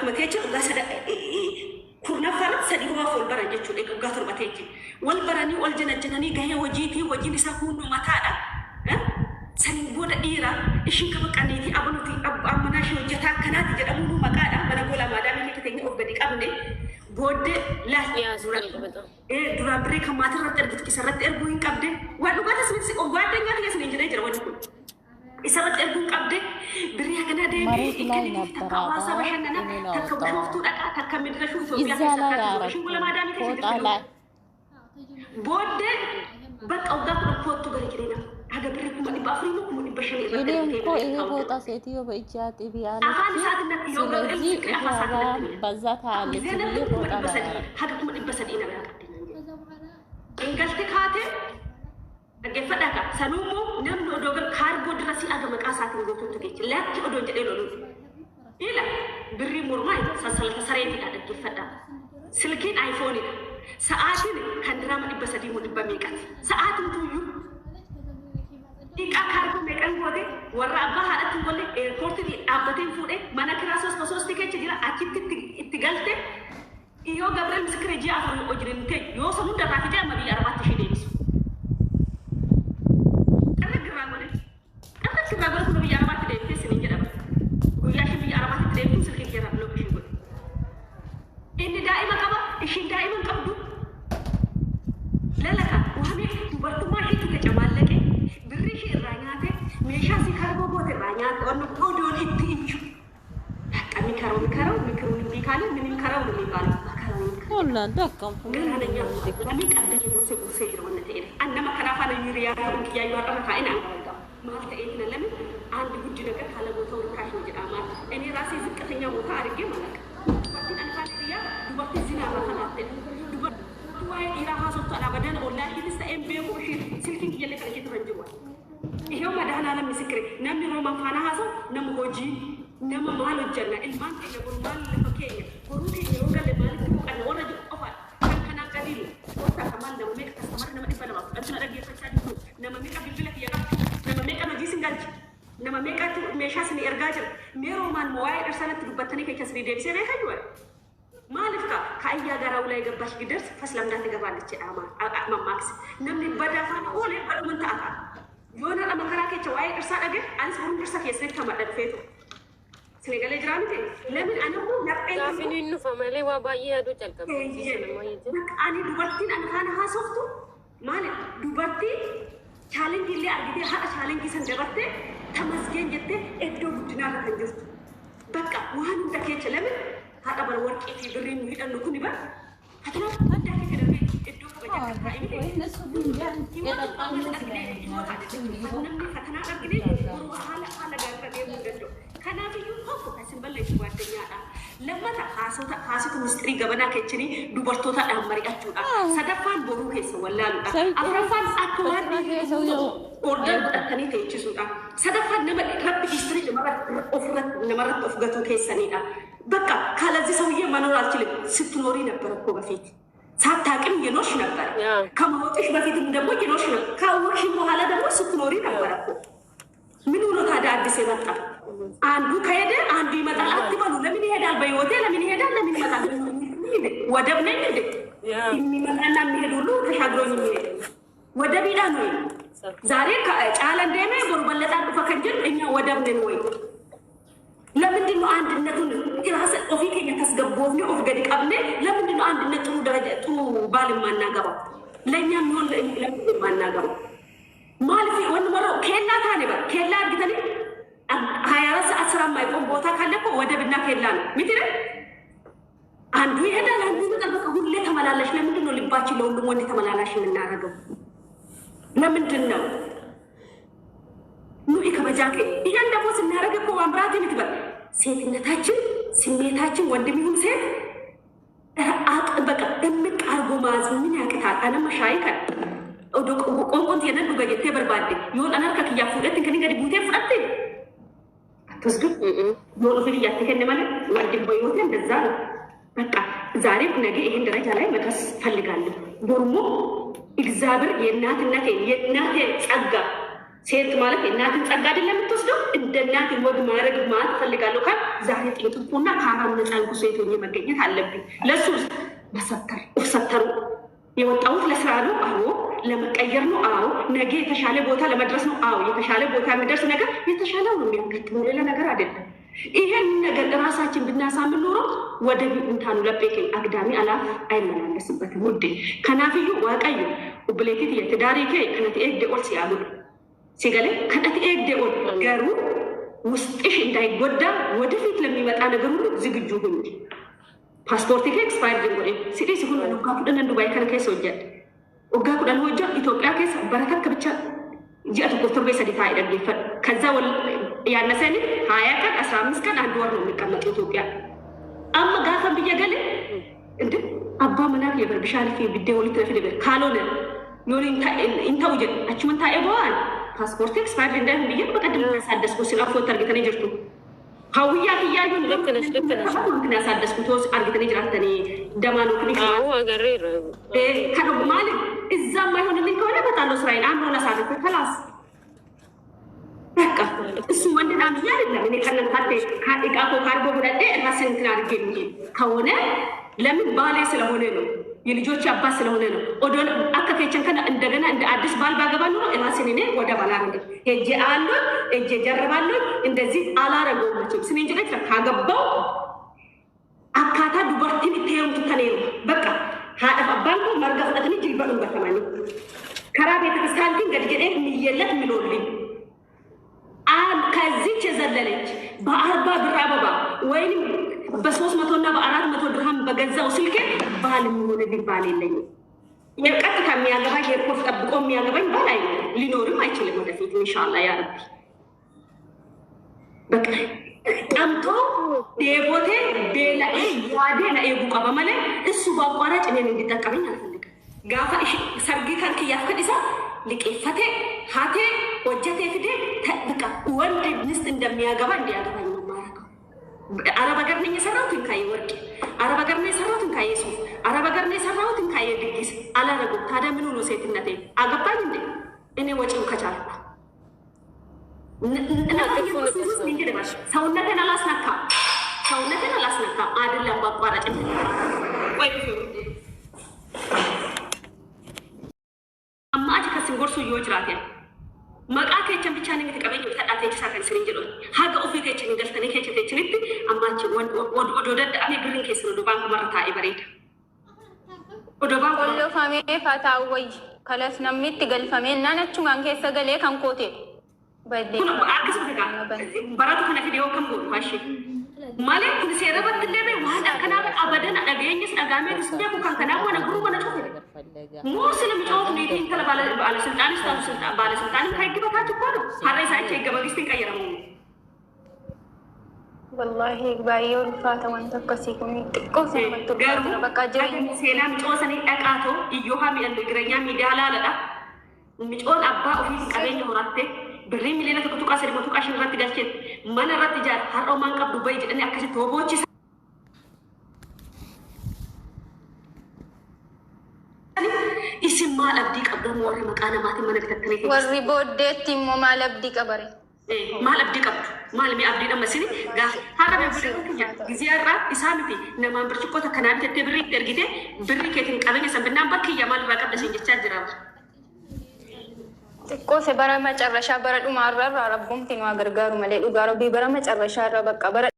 akkuma teecha dhugaa sada kurnaffaan sadii waa fol baran jechuudha dhugaa torba teechi wal baranii wal janajjananii gahee hojiitii hojiin isaa hunduu mataadha sanii booda dhiira ishiin kama qaneetii abanuti ammanaa ishee hojjetaa akkanaati jedhamuun maqaadha mana gola maadaamii keessa teenya of gadi qabne booddee duraan biree kan maatii irratti argitu isarratti erguu hin qabde waan dhugaa tasbisi waan dangaa keessa hin jiree jira wanti kun isarratti erguu hin qabde biree kana deemee takka hawaasa bashannana takka bushooftuu dhaqaa takka midira shuutuu Itoophiyaa ishiin gola maadaamii keessa booddee bakka waggaa kudha kootu gadi jireenya هذا بريكم اللي بافرينه كم اللي بشري إليهم كو إيه بوتا سيتيو بإجات إبيانا سلزي إحيانا بزاتها اللي تبيه بوتا هذا كم اللي بسدينا بها إن قلتك هاتي أجي فداك سنومو نمنو دوغل كاربو دراسي أدم كاسات نقطة تكيش لا تقدر جديلو إلا بري مرماي سلسلة سريتي هذا أجي فدا سلكين آيفوني ساعتين كان درام اللي بسديمو دباميكات ساعتين تويو كاركو ميكان بودي ورا أباها أتقولي إيربورتي أبدين فوده مانا كراسوس بسوس تيجي تجيلا أكيد تيجالته إيو قبل مسكري جاء فلو أجرين تيج يو سمون دراكي جاء ما بيجي أربعة تشيلي بس أنا كرامني كنا بيجي أربعة تشيلي بس نيجي دابا وياشي بيجي أربعة تشيلي بس سلكي جرا بلو بيجي بود إني دائما كبا إيشين دائما كبدو لا وهمي برضو ما هي تكجمال لك بريش الرانيات ميشا سيكاربو بوت الرانيات ونو كودون إتيجو أمي كارو ميكالي من كارو ميكالي والله دكم أنا نيا أمي كأدني مسير وانا تيجي أنا ما كنا فانا يريا كيا يوارا كائنا ما تيجي نلم عند بوجودك كلا بوتور كاشو جرامات إني راسي زكتينيا بوتا أرجع مالك أنا فانا يريا دوبارة زينة ما خلاتين دوبارة واي إيرها صوت على بدن ولا لسه بيو وشيل سلكين يلي كذا ترنجوا إيه هو مدهنا أنا مسكري نمني روما فانا هذا نم هوجي نم مال الجنة المان كي يقول مال لفكية وروحي يروقا لمال تبوك أنا ورا جو أفعل كان قليل وقت كمان نم ميك كسمر نم إفنا ما أنت نرجع فشاد نم ميك أبيبلك يا نم ميك أنا جيسين قلت نم ميك أتو ميشاسني إرجاجر ميرو مان موعي إرسالة تربطني كي كسري دير سيري حلوة مالفكا كأي جارا ولا يجبش قدرس فسلم ده تجبان الشيء أما ماكس نمني بدأ فانا أولي بدو من تأثر يونا لما كراكي توعي إرسال أجر أنا سبورم إرسال يسرق كمان الفيتو سنقال جرامي تي لمن أنا مو نبأي لكن إنه فمالي وابايي هادو جلكم أنا دوبارتين أنا كان هاسوفتو مالك دوبارتين challenge اللي أجدي ها challenge سندبرتة تمسكين جدة إدو بدنا لهنجست بقى وهن تكيت لمن هذا بالورك في برين ويدا نكوني بقى هذا ما ده كده إدو بجد كائن فتنا أجدي وروح على جرب يوم كان في يوم هو كسبنا ليش وادنيا لما تخاصة مستري جبنا كتير دوبارتو تا أمري أتونا سدفان بروه سوالله أفرفان أكوان أوردر أتني تيجسونا سدفان نمر رب إستري نمرت أفقتو كيسانينا بقى كالذي سويه منورات كله ستنوري نبركوا بفيت ساتاكم ينوش نبر كم هو إيش بفيت ندمو ينوش نبر كأوش مهلا دمو ستنوري نبركوا من ورا هذا عدي سبتة عندو كيده عندي مثلا أكتبه لمن يهدال بيوته لمن يهدال لمن مثلا ودبنا يده إني مثلا نهدولو تحضروني ميد ودبينا نوي زاريك على دمه بربلة فكنجر إني ودبنا نوي لمن دينو عند النتون كلاس أوفيك يتسقبوني أوف قديك أبني لمن دينو عند النتون درجة تو بالي ما نجابه لين يمون لمن ما نجابه مال في وين مرة كلا ثاني بقى كلا قدني هاي رأس أسرع ما يكون بوتا كلكو وده بدنا كلا مثلا عندو هذا عندو مثلا بقى هو اللي تملالش لمن دينو لباتي لون دمون تملالش من نارجو لمن دينو نو إكبجاك إذا ندبوس النارجو كوا أمراضي مثلا سيد نتاجم سميتاجم وندميهم سيد بقى دمك أرجو مازن من هكذا أنا مشايكا ودوك قومت ينادوا بجد تبر بعدين يقول أنا ركك يا فلان تكني قاعد بوتين فلان تسقط يقول في ياتي كنا ماله وعندك بيوتين بالزار بقى زارب نجي إيه درجة عليه مكس فلقان برمو إجزابر ينات الناتي أجا ሴት ማለት እናትን ጸጋ አይደለም የምትወስደው። እንደ እናት ወግ ማድረግ ማለት ፈልጋለሁ ካል ዛሬ ጥንጥቁና ከአራም ነፃንኩ ሴት ሆኜ መገኘት አለብኝ። ለሱ ሰተሩ የወጣሁት ለስራ ነው። አዎ ለመቀየር ነው። አዎ ነገ የተሻለ ቦታ ለመድረስ ነው። አዎ የተሻለ ቦታ የሚደርስ ነገር የተሻለው ነው የሚያጋጥመው፣ ሌላ ነገር አይደለም። ይሄን ነገር ራሳችን ብናሳምን ኖሮ ወደ ቢንታኑ ለጴቀኝ አግዳሚ አላፍ አይመላለስበትም። ውዴ ከናፍዩ ዋቀዩ ብሌቲት የትዳሪኬ ከነት ኤግዴኦል ሲያሉ ሲገሌ ከነት ኤግዴኦል ገሩ ውስጥሽ እንዳይጎዳ ወደፊት ለሚመጣ ነገር ሁሉ ዝግጁ ሁኑ። ፓስፖርት ከ ኤክስፓየር ጀንጎሬ ሲዲ ሲሆን ወጋ ኩደን ዱባይ ከነከ ሰውጀት ወጋ ኩደን ወጃ ኢትዮጵያ ከስ በረከት ብቻ ጂአቱ ቁጥር በሰዲታ አይደለም። ከዛ ያነሰን 20 ቀን 15 ቀን አንድ ወር ነው የሚቀመጥ ኢትዮጵያ። አማ ጋፈን ብየገለ እንዴ አባ መናክ የበርብሻል ፊ ቪዲዮ ሊትረፍ ደበ ካልሆነ ኖር ኢንታው ጀ አችመን ታኤባዋል ፓስፖርት ኤክስፓየር እንደም ብየ በቀደም ያሳደስኩ ሲላፎ ተርግተኔ ጀርቱ ሀውያ ትያዩ ለከነስ ምክንያት ያሳደስኩ ተወስ አርግተኔ ጅራተኔ ደማኑ ክሊክ አገሬ ከደው ማለት እዛም አይሆንልኝ ከሆነ በጣም እስራኤል አንዱ ለሳደፈ خلاص በቃ እሱ ወንድና ምያ አይደለም። እኔ ከነንታቴ ካኢቃኮ ካርቦ ብለደ ራስን እንትን አድርጌ ከሆነ ለምን ባሌ ስለሆነ ነው፣ የልጆች አባት ስለሆነ ነው። ኦዶን አከፈቸን ከና እንደገና እንደ አዲስ ባል ባገባ ነው ራስን እኔ ወደ ባላ እንደ ሄጄ አሉ ሄጄ ጀርባለሁ እንደዚህ አላረገውም። መቼም ስሜ እንጂ ካገባው አካታ ዱበርቲን ተየውት ተኔው በቃ ሀደ ባንኮ መርገፍተን ጅልበሉ በተማኒ ከራ ቤተክርስቲያን ግን ገድገዴ የሚየለት የሚሎልኝ ከዚች የዘለለች በ40 ብር አበባ ወይም በ300 እና በ400 ድርሃም በገዛው ስልኬ ባል የሚሆንልኝ ባል የለኝም። የቀጥታ የሚያገባኝ ኤርፖርት ጠብቆ የሚያገባኝ ባል ሊኖርም አይችልም ወደፊት ኢንሻአላህ ያ ረቢ። በቃ ጠምቶ የቦቴ ቤላኤ ያዴ ና ኤቡቃ በመለ እሱ በአቋራጭ እኔን እንዲጠቀመኝ አልፈልግም። ጋፋ ሰርጊ ከንክ ያፍከዲሳ ልቄፈቴ ሀቴ ወጀቴ ፍዴ በቃ ወንድ ሚስት እንደሚያገባ እንዲያገባኝ ነው ማረገው። አረብ ሀገር ነኝ የሰራሁት እንካዬ ወርቅ፣ አረብ ሀገር ነኝ የሰራሁት እንካዬ ሱፍ፣ አረብ ሀገር ነኝ የሰራሁት እንካዬ ድግስ አላረገው። ታዲያ ምን ሆኖ ሴትነቴ አገባኝ እንዴ? እኔ ወጪው ከቻልኩ ሰውነቴን አላስነካም፣ ሰውነቴን አላስነካም። አይደለም በአቋራጭ ወይ አማጭ ከስንጎርሱ ይወጅራቴ መቃ ከቸን ብቻ ነው የተቀበኝ ተጣጣ የተሳፈን ስንጅሎ ሀገ ኦፊ ከቸን ገልተኔ ከቸን ተችልት አማጭ ወዶ ደድ አኔ ብርን ከስ ነው ባንክ ማርታ ይበሬድ ወዶ ባንክ ወሎ ፋሜ ፋታወይ ከለስ ነምት ገልፈሜ እና ነቹ ጋን ከሰ ገሌ ካንኮቴ በደ አክስ ተጋ በራቱ ከነ ቪዲዮ ከምቦ ማሽ ማለት ኩን ሲረበት እንደበ ዋዳ ከናበ አበደን አገኘስ አጋሜ ስደኩ ካንከና ወነ ጉሩ ወነ ጮፍ ሙስሊም ጮፍ ነው ይንተለ ባለ ስልጣን ስልጣን ባለ ስልጣን ካይገባታችሁ እኮ ነው ሀረሳቸው ይገበግስት ይቀየራሙ والله ባየው ልፋታ ወንተ ከሲኩኝ ጥቆስ ነው በቃ ጀሪኝ ሰላም ጮሰኔ አቃቶ ይዮሃሚ እንደ ግረኛ ሚዲያ ላለዳ ሚጮን አባ ኦፊስ ቀበኝ ወራቴ ብሪ ሚሊና ተቁጡቃ ሰሪ ሞቱቃ ሽራት ጋልቼ ማን ራት ጃር ሀሮ ማን ቀብ ዱባይ ጅደኔ አከሰ ቶቦች اسم مال أبدي قبر موري مكانه ما تمنى بتكليه وري بودتي مو مال أبدي قبري مال أبدي قبر مال مي أبدي لما سني قال هذا بيقول زيارة إسامتي نما برشقة كنابي تبري ترجيته بري كتير كابين سبنا بكي يمال ركب بس ينجح جرام ko se bara ma charra sha bara du marra rabum tinu agar garu male du garu bi bara ma charra sha rabak bara